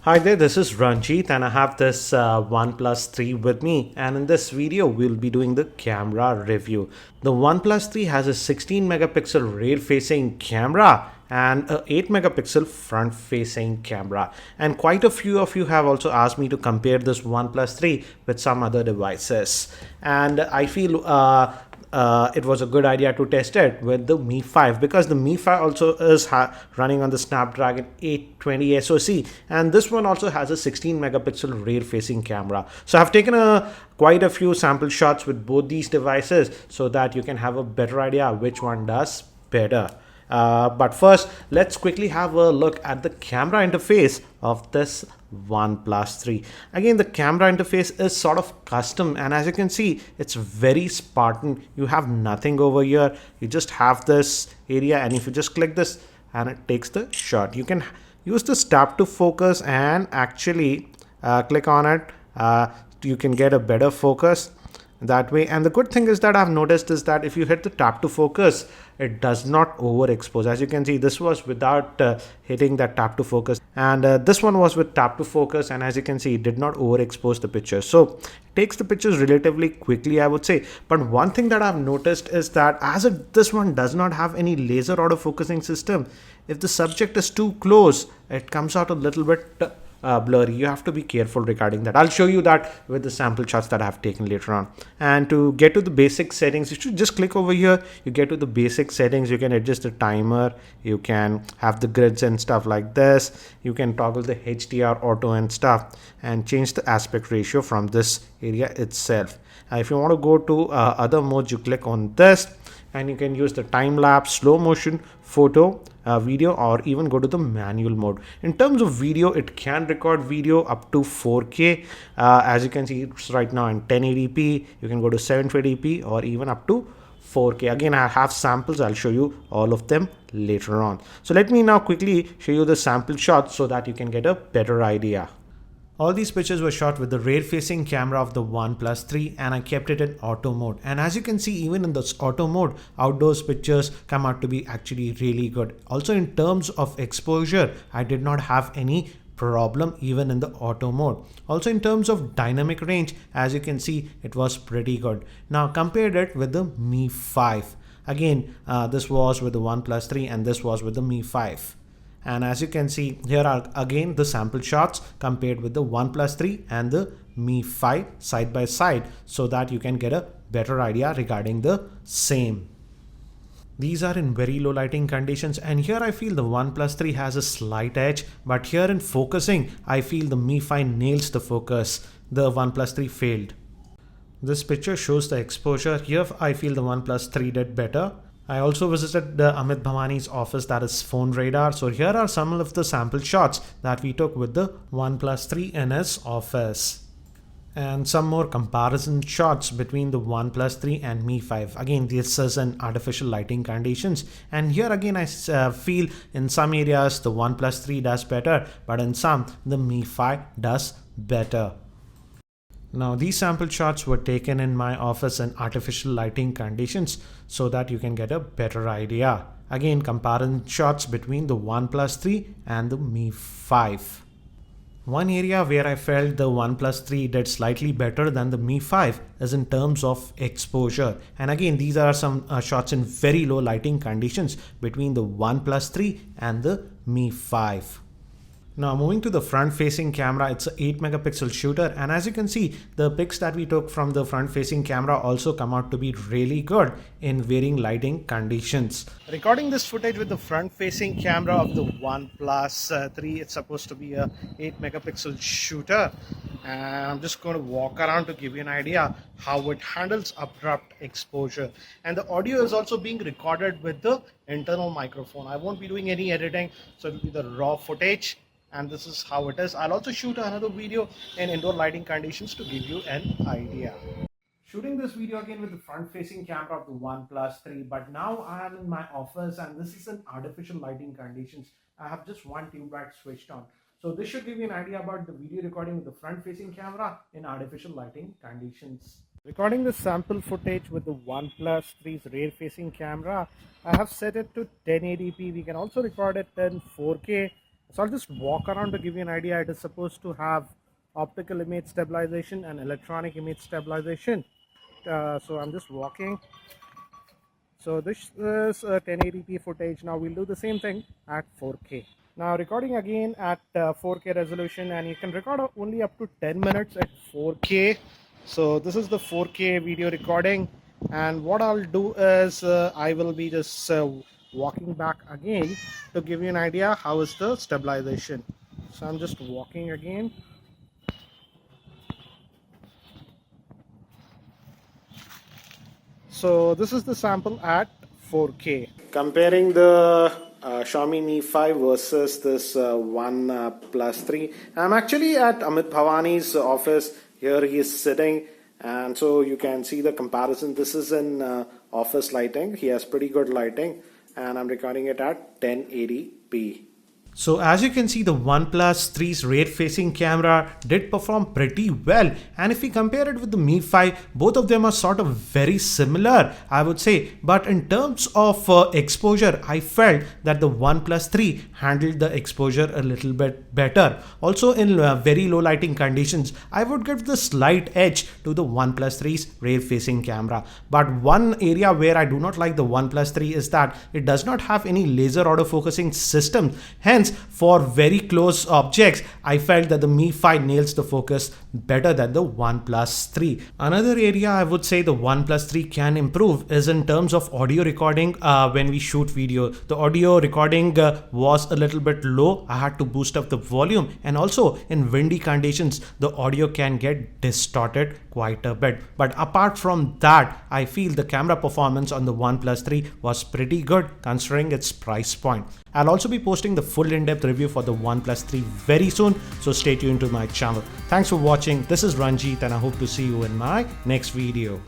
Hi there, this is Ranjit and I have this OnePlus 3 with me, and in this video we'll be doing the camera review. The OnePlus 3 has a 16 megapixel rear facing camera and a 8 megapixel front facing camera, and quite a few of you have also asked me to compare this OnePlus 3 with some other devices, and I feel it was a good idea to test it with the Mi 5 because the Mi 5 also is running on the Snapdragon 820 SoC, and this one also has a 16 megapixel rear facing camera. So I've taken quite a few sample shots with both these devices so that you can have a better idea which one does better. But first, let's quickly have a look at the camera interface of this OnePlus 3. Again, the camera interface is sort of custom, and as you can see, it's very Spartan. You have nothing over here. You just have this area, and if you just click this, and it takes the shot. You can use this tap to focus and actually click on it. You can get a better focus that way, and the good thing is that I've noticed is that if you hit the tap to focus, it does not overexpose. As you can see, this was without hitting that tap to focus, and this one was with tap to focus, and as you can see, it did not overexpose the picture, so it takes the pictures relatively quickly, I would say. But one thing that I've noticed is that this one does not have any laser autofocusing system, if the subject is too close, it comes out a little bit blurry. You have to be careful regarding that. I'll show you that with the sample shots that I have taken later on. And to get to the basic settings, you should just click over here. You get to the basic settings. You can adjust the timer. You can have the grids and stuff like this. You can toggle the HDR auto and stuff, and change the aspect ratio from this area itself. If you want to go to other modes, you click on this, and you can use the time lapse, slow motion, photo, video, or even go to the manual mode. In terms of video, it can record video up to 4K. As you can see, it's right now in 1080p. You can go to 720p or even up to 4K. Again, I have samples. I'll show you all of them later on. So let me now quickly show you the sample shots so that you can get a better idea. All these pictures were shot with the rear facing camera of the OnePlus 3, and I kept it in auto mode. And as you can see, even in this auto mode, outdoors pictures come out to be actually really good. Also in terms of exposure, I did not have any problem even in the auto mode. Also in terms of dynamic range, as you can see, it was pretty good. Now compared it with the Mi 5. Again, this was with the OnePlus 3 and this was with the Mi 5. And as you can see, here are again the sample shots compared with the OnePlus 3 and the Mi 5 side by side, so that you can get a better idea regarding the same. These are in very low lighting conditions, and here I feel the OnePlus 3 has a slight edge, but here in focusing, I feel the Mi 5 nails the focus. The OnePlus 3 failed. This picture shows the exposure. Here I feel the OnePlus 3 did better. I also visited the Amit Bhavani's office, that is Phone Radar. So here are some of the sample shots that we took with the OnePlus 3 in his office. And some more comparison shots between the OnePlus 3 and Mi 5. Again, this is in artificial lighting conditions. And here again, I feel in some areas the OnePlus 3 does better, but in some, the Mi 5 does better. Now these sample shots were taken in my office in artificial lighting conditions so that you can get a better idea. Again, comparison shots between the OnePlus 3 and the Mi 5. One area where I felt the OnePlus 3 did slightly better than the Mi 5 is in terms of exposure. And again, these are some shots in very low lighting conditions between the OnePlus 3 and the Mi 5. Now moving to the front facing camera, it's an 8 megapixel shooter, and as you can see, the pics that we took from the front facing camera also come out to be really good in varying lighting conditions. Recording this footage with the front facing camera of the OnePlus 3, it's supposed to be a 8 megapixel shooter, and I'm just going to walk around to give you an idea how it handles abrupt exposure. And the audio is also being recorded with the internal microphone. I won't be doing any editing, so it'll be the raw footage. And this is how it is. I'll also shoot another video in indoor lighting conditions to give you an idea. Shooting this video again with the front facing camera of the OnePlus 3, but now I am in my office and this is in artificial lighting conditions. I have just one tube light switched on. So this should give you an idea about the video recording with the front facing camera in artificial lighting conditions. Recording the sample footage with the OnePlus 3's rear facing camera, I have set it to 1080p. We can also record it in 4K. So I'll just walk around to give you an idea. It is supposed to have optical image stabilization and electronic image stabilization. So I'm just walking. So this is 1080p footage. Now we'll do the same thing at 4K. Now recording again at 4K resolution, and you can record only up to 10 minutes at 4K. So this is the 4K video recording, and what I'll do is I will be just walking back again to give you an idea how is the stabilization. So I'm just walking again. So this is the sample at 4K. Comparing the Xiaomi Mi 5 versus this OnePlus 3. I'm actually at Amit Bhavani's office. Here he is sitting, and so you can see the comparison. This is in office lighting. He has pretty good lighting, and I'm recording it at 1080p. So as you can see, the OnePlus 3's rear-facing camera did perform pretty well, and if we compare it with the Mi 5, both of them are sort of very similar, I would say. But in terms of exposure, I felt that the OnePlus 3 handled the exposure a little bit better. Also, in very low lighting conditions, I would give the slight edge to the OnePlus 3's rear-facing camera. But one area where I do not like the OnePlus 3 is that it does not have any laser autofocusing system. Hence, for very close objects, I felt that the Mi 5 nails the focus better than the OnePlus 3. Another area I would say the OnePlus 3 can improve is in terms of audio recording when we shoot video. The audio recording was a little bit low. I had to boost up the volume, and also in windy conditions, the audio can get distorted quite a bit. But apart from that, I feel the camera performance on the OnePlus 3 was pretty good considering its price point. I'll also be posting the full in-depth review for the OnePlus 3 very soon, so stay tuned to my channel. Thanks for watching. This is Ranjit, and I hope to see you in my next video.